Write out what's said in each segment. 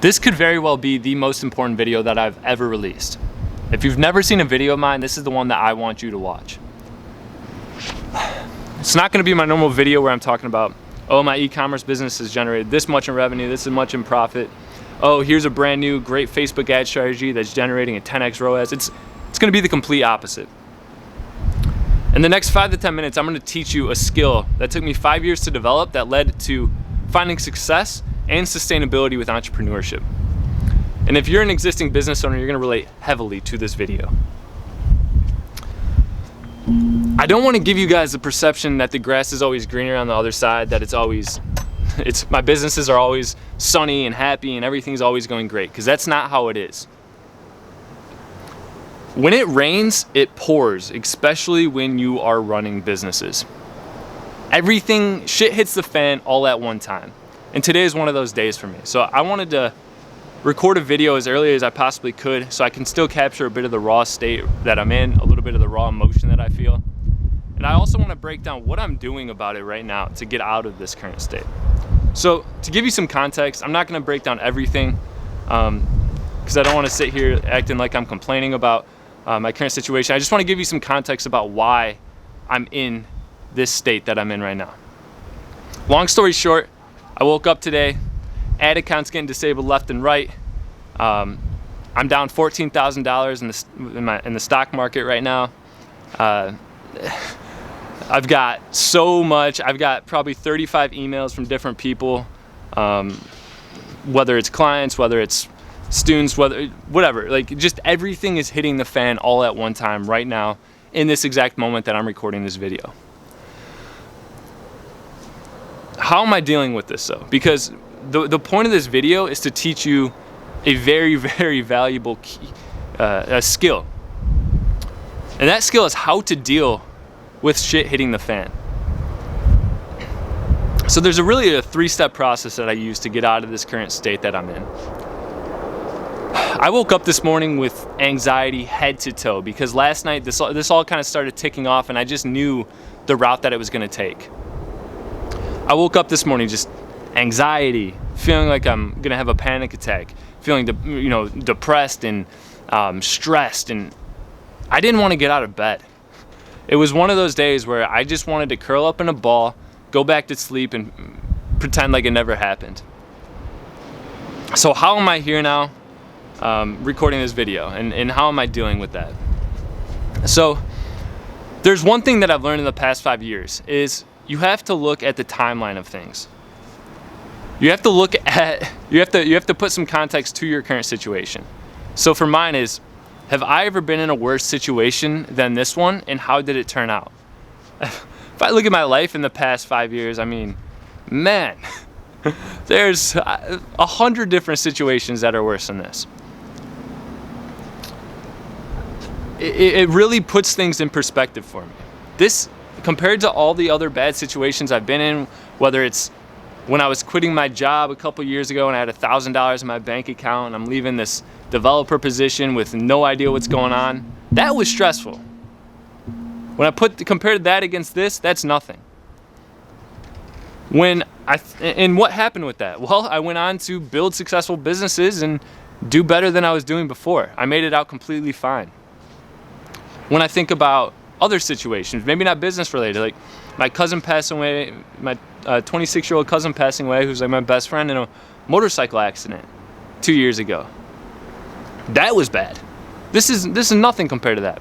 This could very well be the most important video that I've ever released. If you've never seen a video of mine, this is the one that I want you to watch. It's not gonna be my normal video where I'm talking about, oh, my e-commerce business has generated this much in revenue, this much in profit. Oh, here's a brand new great Facebook ad strategy that's generating a 10x ROAS. It's gonna be the complete opposite. In the next 5 to 10 minutes, I'm gonna teach you a skill that took me 5 years to develop that led to finding success and sustainability with entrepreneurship. And if you're an existing business owner, you're gonna relate heavily to this video. I don't wanna give you guys the perception that the grass is always greener on the other side, that my businesses are always sunny and happy and everything's always going great, because that's not how it is. When it rains, it pours, especially when you are running businesses. Shit hits the fan all at one time. And today is one of those days for me. So I wanted to record a video as early as I possibly could so I can still capture a bit of the raw state that I'm in, a little bit of the raw emotion that I feel. And I also want to break down what I'm doing about it right now to get out of this current state. So to give you some context, I'm not going to break down everything because I don't want to sit here acting like I'm complaining about my current situation. I just want to give you some context about why I'm in this state that I'm in right now. Long story short, I woke up today, ad accounts getting disabled left and right. I'm down $14,000 in the stock market right now. I've got probably 35 emails from different people, whether it's clients, whether it's students, whatever. Like, just everything is hitting the fan all at one time right now in this exact moment that I'm recording this video. How am I dealing with this though? Because the point of this video is to teach you a very, very valuable skill. And that skill is how to deal with shit hitting the fan. So there's really a 3-step process that I use to get out of this current state that I'm in. I woke up this morning with anxiety head to toe because last night this all kind of started ticking off and I just knew the route that it was going to take. I woke up this morning just anxiety, feeling like I'm going to have a panic attack, feeling depressed and stressed, and I didn't want to get out of bed. It was one of those days where I just wanted to curl up in a ball, go back to sleep, and pretend like it never happened. So how am I here now recording this video, and how am I dealing with that? So there's one thing that I've learned in the past 5 years is you have to look at the timeline of things. You have to put some context to your current situation. So for mine is, have I ever been in a worse situation than this one, and how did it turn out? If I look at my life in the past 5 years, I mean, man, there's 100 different situations that are worse than this. It really puts things in perspective for me. This, compared to all the other bad situations I've been in, whether it's when I was quitting my job a couple years ago and I had $1,000 in my bank account and I'm leaving this developer position with no idea what's going on, that was stressful. When I compared that against this, that's nothing. And what happened with that? Well, I went on to build successful businesses and do better than I was doing before. I made it out completely fine. When I think about other situations, maybe not business related, like my cousin passing away, my 26-year-old cousin passing away, who's like my best friend, in a motorcycle accident 2 years ago. That was bad. This is nothing compared to that.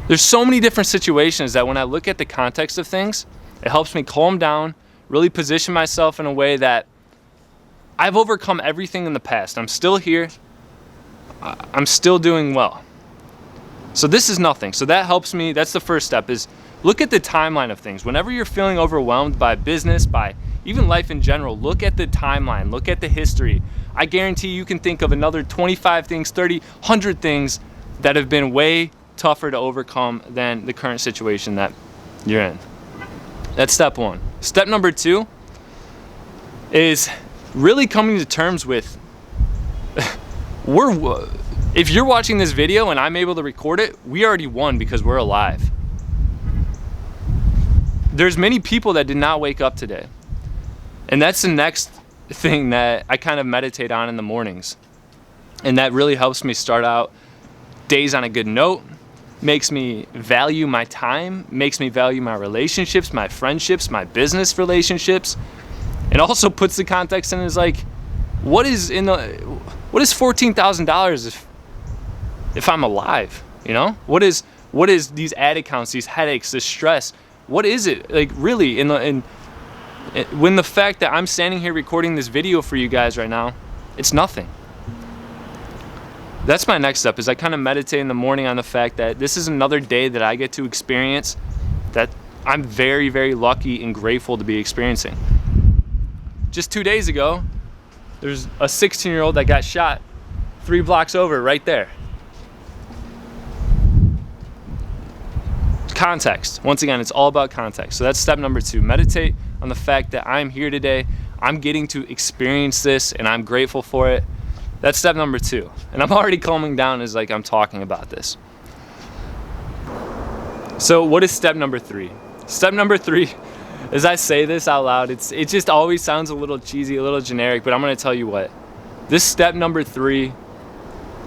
There's so many different situations that when I look at the context of things, it helps me calm down, really position myself in a way that I've overcome everything in the past. I'm still here. I'm still doing well. So this is nothing. So that helps me. That's the first step, is look at the timeline of things. Whenever you're feeling overwhelmed by business, by even life in general, look at the timeline, look at the history. I guarantee you can think of another 25 things, 30, 100 things that have been way tougher to overcome than the current situation that you're in. That's step one. Step number two is really coming to terms with if you're watching this video and I'm able to record it, we already won because we're alive. There's many people that did not wake up today. And that's the next thing that I kind of meditate on in the mornings. And that really helps me start out days on a good note, makes me value my time, makes me value my relationships, my friendships, my business relationships, and also puts the context in is like, what is $14,000 if I'm alive? You know, what is these ad accounts, these headaches, this stress? What is it like really? When the fact that I'm standing here recording this video for you guys right now, it's nothing. That's my next step, is I kind of meditate in the morning on the fact that this is another day that I get to experience that I'm very, very lucky and grateful to be experiencing. Just 2 days ago, there's a 16-year-old that got shot 3 blocks over right there. Context. Once again, it's all about context. So that's step number 2. Meditate on the fact that I'm here today. I'm getting to experience this and I'm grateful for it. That's step number 2. And I'm already calming down as like I'm talking about this. So what is step number 3? Step number 3, as I say this out loud, it just always sounds a little cheesy, a little generic, but I'm going to tell you what. This step number 3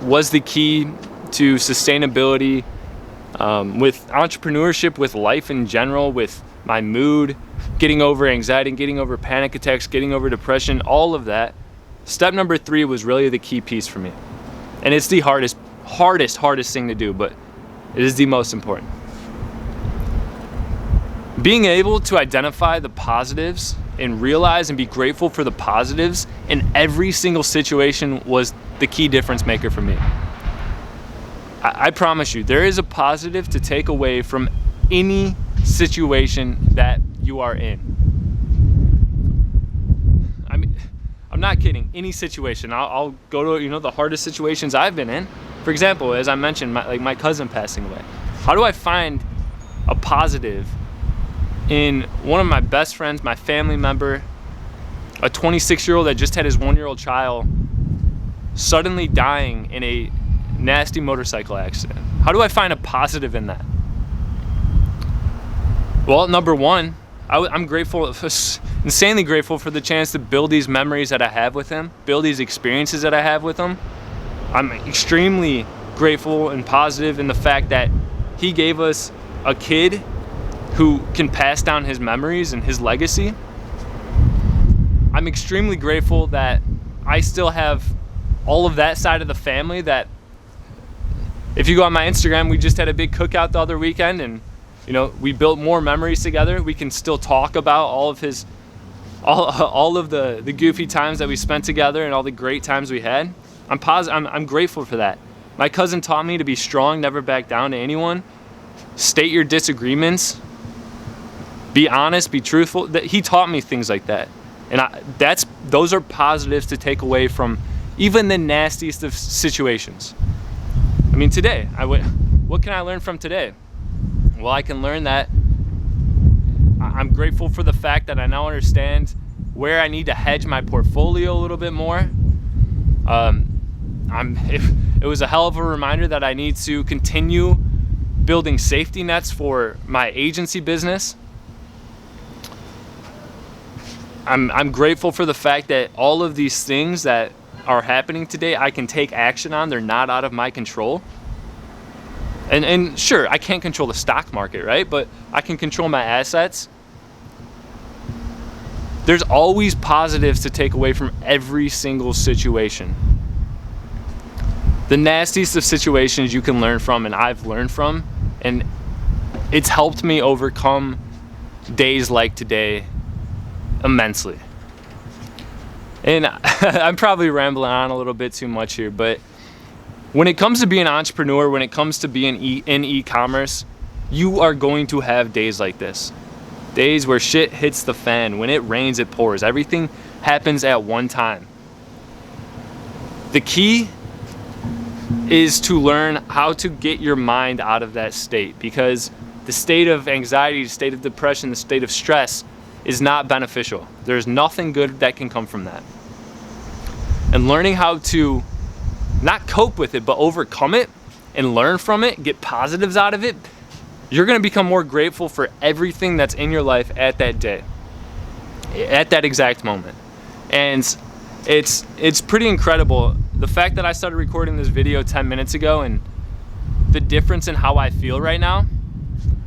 was the key to sustainability, with entrepreneurship, with life in general, with my mood, getting over anxiety, getting over panic attacks, getting over depression, all of that. Step number 3 was really the key piece for me. And it's the hardest thing to do, but it is the most important. Being able to identify the positives and realize and be grateful for the positives in every single situation was the key difference maker for me. I promise you, there is a positive to take away from any situation that you are in. I mean, I'm not kidding. Any situation. I'll go to the hardest situations I've been in. For example, as I mentioned, my cousin passing away. How do I find a positive in one of my best friends, my family member, a 26-year-old that just had his 1-year-old child, suddenly dying in a nasty motorcycle accident? How do I find a positive in that? Well, number 1, I'm grateful, insanely grateful for the chance to build these memories that I have with him, build these experiences that I have with him. I'm extremely grateful and positive in the fact that he gave us a kid who can pass down his memories and his legacy. I'm extremely grateful that I still have all of that side of the family. That if you go on my Instagram, we just had a big cookout the other weekend, and we built more memories together. We can still talk about all of the goofy times that we spent together and all the great times we had. I'm grateful for that. My cousin taught me to be strong, never back down to anyone. State your disagreements. Be honest, be truthful. He taught me things like that. And those are positives to take away from even the nastiest of situations. I mean, today, what can I learn from today? Well, I can learn that I'm grateful for the fact that I now understand where I need to hedge my portfolio a little bit more. It was a hell of a reminder that I need to continue building safety nets for my agency business. I'm grateful for the fact that all of these things that are happening today, I can take action on. They're not out of my control. And sure, I can't control the stock market, right? But I can control my assets. There's always positives to take away from every single situation. The nastiest of situations you can learn from, and I've learned from, and it's helped me overcome days like today immensely. And I'm probably rambling on a little bit too much here, but when it comes to being an entrepreneur, when it comes to being in e-commerce, you are going to have days like this. Days where shit hits the fan. When it rains, it pours. Everything happens at one time. The key is to learn how to get your mind out of that state, because the state of anxiety, the state of depression, the state of stress is not beneficial. There's nothing good that can come from that. And learning how to not cope with it, but overcome it and learn from it, get positives out of it, you're going to become more grateful for everything that's in your life at that day, at that exact moment. And it's pretty incredible. The fact that I started recording this video 10 minutes ago and the difference in how I feel right now,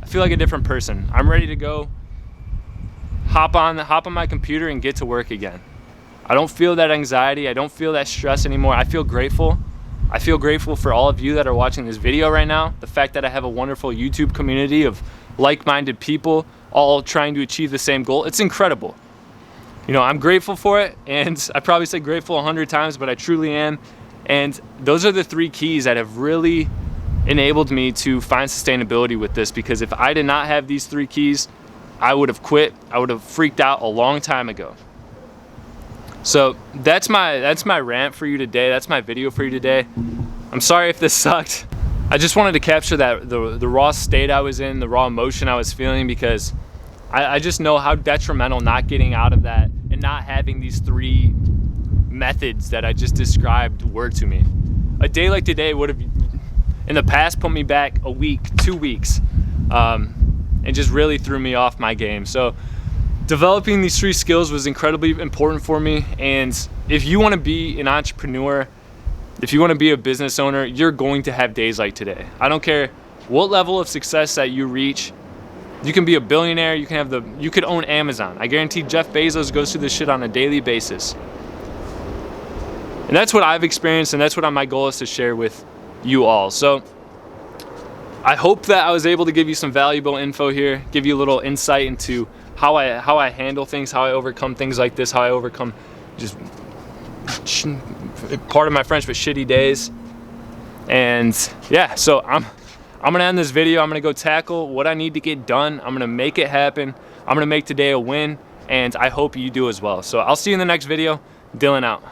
I feel like a different person. I'm ready to go hop on my computer and get to work again. I don't feel that anxiety. I don't feel that stress anymore. I feel grateful. I feel grateful for all of you that are watching this video right now. The fact that I have a wonderful YouTube community of like-minded people all trying to achieve the same goal. It's incredible. You know, I'm grateful for it, and I probably said grateful 100 times, but I truly am. And those are the 3 keys that have really enabled me to find sustainability with this, because if I did not have these 3 keys, I would have quit. I would have freaked out a long time ago. So that's my rant for you today. That's my video for you today. I'm sorry if this sucked. I just wanted to capture that the raw state I was in, the raw emotion I was feeling, because I just know how detrimental not getting out of that and not having these 3 methods that I just described were to me. A day like today would have, in the past, put me back a week, 2 weeks, and just really threw me off my game. So developing these 3 skills was incredibly important for me. And if you want to be an entrepreneur, if you want to be a business owner, you're going to have days like today. I don't care what level of success that you reach. You can be a billionaire, you could own Amazon. I guarantee Jeff Bezos goes through this shit on a daily basis. And that's what I've experienced, and that's what my goal is to share with you all. So I hope that I was able to give you some valuable info here, give you a little insight into how I handle things, how I overcome things like this, how I overcome just, pardon my French, but shitty days. And yeah, so I'm gonna end this video. I'm gonna go tackle what I need to get done. I'm gonna make it happen. I'm gonna make today a win, and I hope you do as well. So I'll see you in the next video. Dylan out.